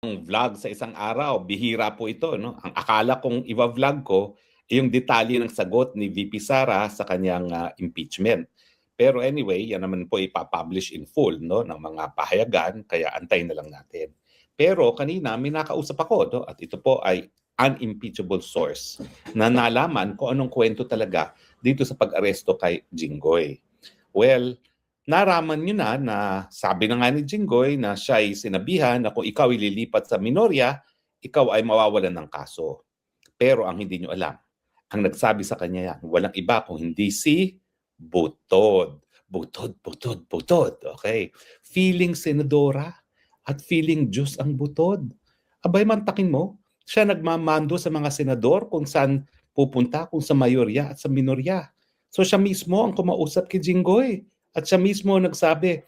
Vlog sa isang araw, bihira po ito, no? Ang akala kong iva-vlog ko, yung detalye ng sagot ni VP Sara sa kanyang impeachment. Pero anyway, yan naman po ipapublish in full, no, ng mga pahayagan, kaya antayin na lang natin. Pero kanina may nakausap ako, no, at ito po ay unimpeachable source na nalaman kung anong kwento talaga dito sa pag-aresto kay Jinggoy. Well, naraman nyo na sabi na nga ni Jinggoy na siya ay sinabihan na kung ikaw ililipat sa minorya, ikaw ay mawawalan ng kaso. Pero ang hindi nyo alam, ang nagsabi sa kanya yan, walang iba kung hindi si Butod. Butod, butod, butod. Okay. Feeling senadora at feeling Diyos ang Butod. Abay, mantakin mo, siya nagmamando sa mga senador kung saan pupunta, kung sa mayorya at sa minorya. So siya mismo ang kumausap kay Jinggoy. At siya mismo nagsabi,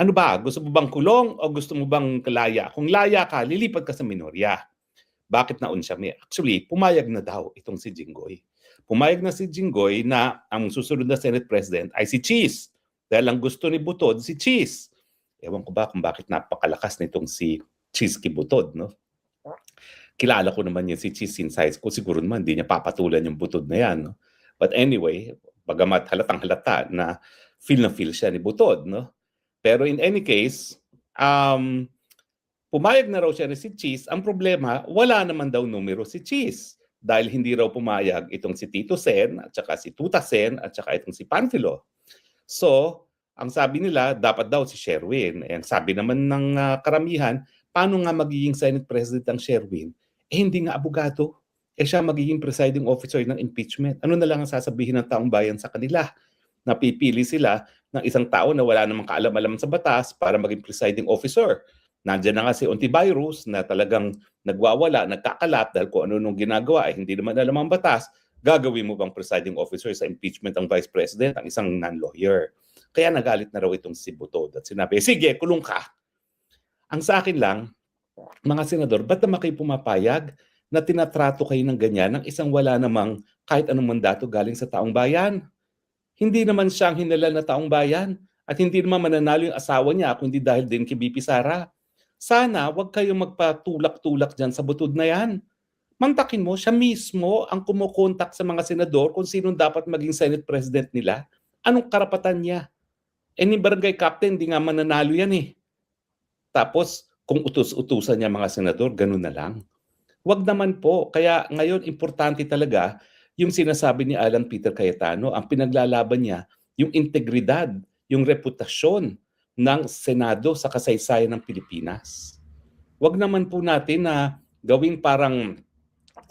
ano ba, gusto mo bang kulong o gusto mo bang kalaya? Kung laya ka, lilipat ka sa minorya. Bakit naun siya? Actually, pumayag na daw itong si Jinggoy. Pumayag na si Jinggoy na ang susunod na Senate President ay si Cheese. Dahil ang gusto ni Butod, si Cheese. Ewan ko ba kung bakit napakalakas nitong si Cheese kay Butod, no? Kilala ko naman yan si Cheese since high school. Siguro naman hindi niya papatulan yung Butod na yan, no? But anyway, bagamat halatang halata na feel siya ni Butod, no? Pero in any case, pumayag na raw siya ni si Cheese. Ang problema, wala naman daw numero si Cheese. Dahil hindi raw pumayag itong si Tito Sen, at saka si Tuta Sen, at saka itong si Panfilo. So, ang sabi nila, dapat daw si Sherwin. Ang sabi naman ng karamihan, paano nga magiging Senate President ang Sherwin? Hindi nga abogado. Siya magiging presiding officer ng impeachment. Ano na lang ang sasabihin ng taong bayan sa kanila? Napipili sila ng isang tao na wala namang kaalam-alam sa batas para maging presiding officer. Nandiyan na nga si Ontiveros na talagang nagwawala, nagkakalat dahil kung ano nung ginagawa ay hindi naman alam ang batas. Gagawin mo bang presiding officer sa impeachment ang vice president, ang isang non-lawyer? Kaya nagalit na raw itong si Butod at sinabi, sige, kulong ka. Ang sa akin lang, mga senador, ba't naman kayo pumapayag na tinatrato kayo ng ganyan ng isang wala namang kahit anong mandato galing sa taong bayan? Hindi naman siyang hinalal na taong bayan at hindi naman mananalo yung asawa niya kundi dahil din kay BP Sara. Sana wag kayong magpatulak-tulak dyan sa Butod na yan. Mantakin mo, siya mismo ang kumukontak sa mga senador kung sino dapat maging Senate President nila. Anong karapatan niya? Ni barangay captain, di nga mananalo yan eh. Tapos, kung utos-utusan niya mga senador, ganun na lang. Wag naman po. Kaya ngayon, importante talaga yung sinasabi ni Alan Peter Cayetano, ang pinaglalaban niya, yung integridad, yung reputasyon ng Senado sa kasaysayan ng Pilipinas. Wag naman po natin na gawing parang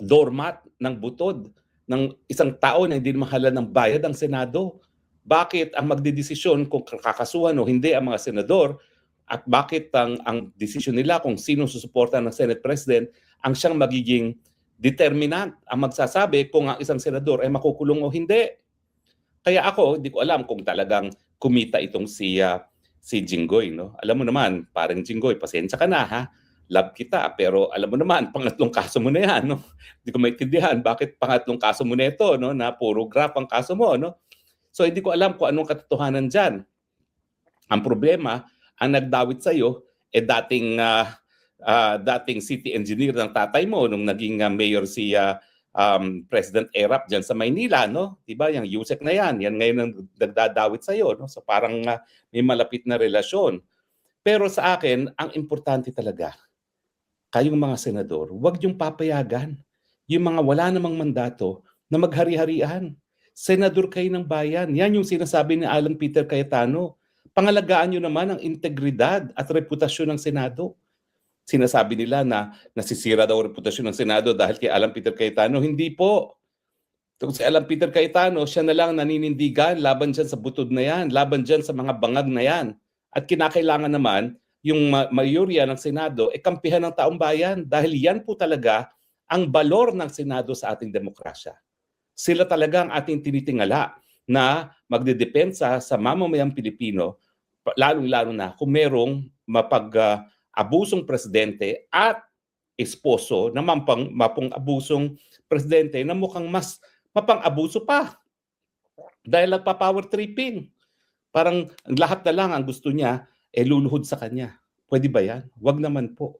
doormat ng Butod ng isang tao na hindi mahalal ng bayad ang Senado. Bakit ang magdedesisyon kung kakasuhan o hindi ang mga senador at bakit ang desisyon nila kung sino susuporta ng Senate President ang siyang magiging determinant ang magsasabi kung ang isang senador ay makukulong o hindi. Kaya ako, hindi ko alam kung talagang kumita itong si Jinggoy, no? Alam mo naman, parang Jinggoy, pasensya ka na ha. Love kita, pero alam mo naman, pangatlong kaso mo na yan, no? Hindi ko maintindihan bakit pangatlong kaso mo na ito, no? Na puro graph ang kaso mo, no? So hindi ko alam kung anong katotohanan diyan. Ang problema, ang nagdawit sa iyo dating city engineer ng tatay mo nung naging mayor si President Erap diyan sa Maynila, no? 'Di ba? Yung Yusek na yan ngayon ang nagdadawit sa iyo, no? So parang may malapit na relasyon. Pero sa akin, ang importante talaga, kayong mga senador, huwag yung papayagan yung mga wala namang mandato na maghari-harian. Senador kayo ng bayan. Yan yung sinasabi ni Alan Peter Cayetano. Pangalagaan nyo naman ang integridad at reputasyon ng Senado. Sinasabi nila na nasisira daw ang reputasyon ng Senado dahil kay Alan Peter Cayetano. Hindi po. Kung si Alan Peter Cayetano, siya na lang naninindigan laban dyan sa Butod na yan, laban dyan sa mga bangag na yan. At kinakailangan naman yung mayorya ng Senado kampihan ng taong bayan dahil yan po talaga ang balor ng Senado sa ating demokrasya. Sila talaga ang ating tinitingala na magdedepensa sa mamamayang Pilipino, lalong-lalo na kung merong mapag-abusong presidente at esposo na mapang-abusong presidente na mukhang mas mapang-abuso pa dahil nagpa-power tripping. Parang lahat na lang ang gusto niya luluhod sa kanya. Pwede ba yan? Wag naman po.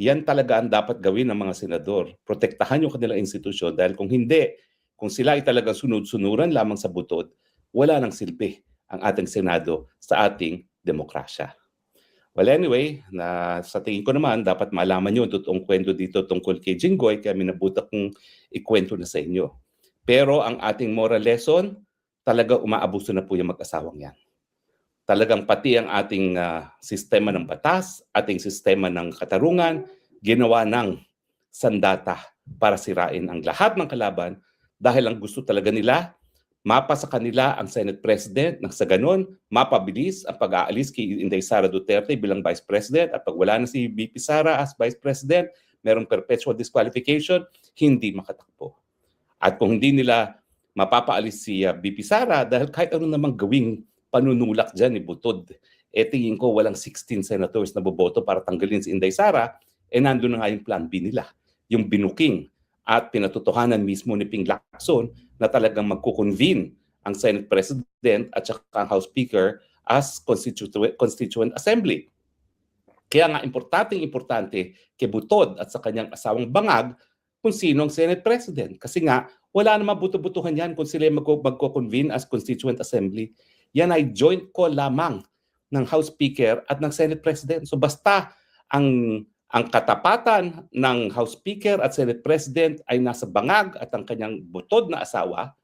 Yan talaga ang dapat gawin ng mga senador. Protektahan yung kanilang institusyon dahil kung hindi, kung sila ay talagang sunod-sunuran lamang sa butod, wala nang silbi ang ating Senado sa ating demokrasya. Well, anyway, sa tingin ko naman, dapat malaman nyo ang totoong kwento dito tungkol kay Jinggoy, kaya minabuta kong ikwento na sa inyo. Pero ang ating moral lesson, talaga umaabuso na po yung mag-asawang yan. Talagang pati ang ating sistema ng batas, ating sistema ng katarungan, ginawa ng sandata para sirain ang lahat ng kalaban dahil ang gusto talaga nila, mapa sa kanila ang Senate President nang sa ganon, mapabilis ang pag-aalis kay Inday Sara Duterte bilang Vice President at pag wala na si VP Sara as Vice President, merong perpetual disqualification, hindi makatakbo. At kung hindi nila mapapaalis si VP Sara dahil kahit ano namang gawing panunulak dyan ni Butod, tingin ko walang 16 senators na boboto para tanggalin si Inday Sara, nandun na nga yung plan B nila, yung binuking at pinatotohanan mismo ni Ping Lacson na talagang magkukonvene ang Senate President at saka ang House Speaker as Constituent Assembly. Kaya nga importante kay Butod at sa kanyang asawang Bangag kung sino ang Senate President. Kasi nga, wala namang buto-butuhan yan kung sila magko-convene as Constituent Assembly. Yan ay joint call lamang ng House Speaker at ng Senate President. So basta ang katapatan ng House Speaker at Senate President ay nasa Bangag at ang kanyang Butod na asawa,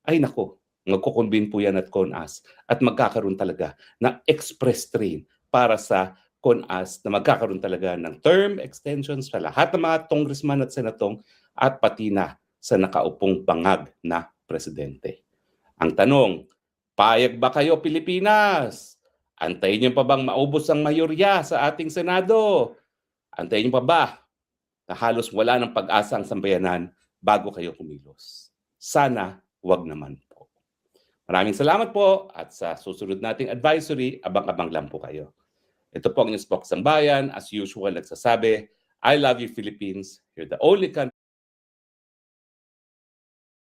ay nako, magko-convene po yan at CONAS at magkakaroon talaga ng express train para sa CONAS na magkakaroon talaga ng term extensions sa lahat ng mga congressman at senatong at pati na sa nakaupong Bangag na presidente. Ang tanong, payag ba kayo Pilipinas? Antayin niyo pa bang maubos ang mayorya sa ating Senado? Antayin niyo pa ba na halos wala ng pag-asa ang sambayanan bago kayo kumilos? Sana wag naman po. Maraming salamat po at sa susunod nating advisory, abang-abang lang po kayo. Ito po ang Newsbox ng Bayan. As usual, nagsasabi, I love you Philippines. You're the only country